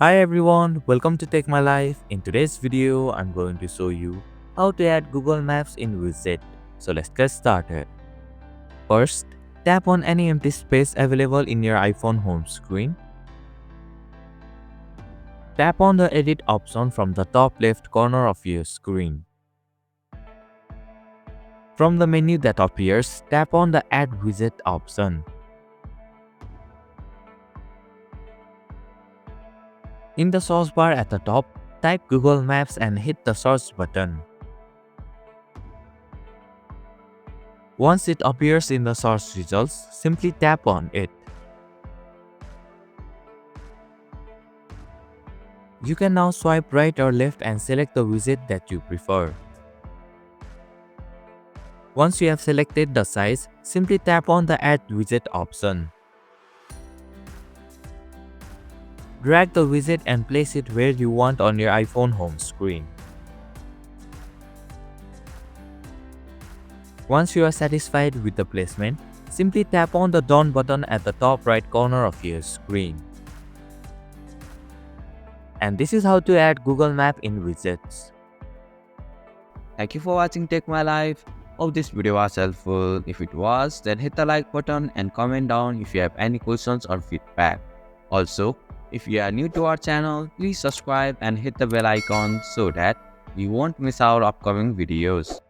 Hi everyone, welcome to Take My Life. In today's video, I'm going to show you how to add Google Maps in Widget. So let's get started. First, tap on any empty space available in your iPhone home screen. Tap on the Edit option from the top left corner of your screen. From the menu that appears, tap on the Add Widget option. In the search bar at the top, type Google Maps and hit the search button. Once it appears in the search results, simply tap on it. You can now swipe right or left and select the widget that you prefer. Once you have selected the size, simply tap on the Add Widget option. Drag the widget and place it where you want on your iPhone home screen. Once you are satisfied with the placement, simply tap on the Done button at the top right corner of your screen. And this is how to add Google Map in widgets. Thank you for watching Take My Life. Hope this video was helpful. If it was, then hit the like button and comment down if you have any questions or feedback. Also, if you are new to our channel, please subscribe and hit the bell icon so that you won't miss our upcoming videos.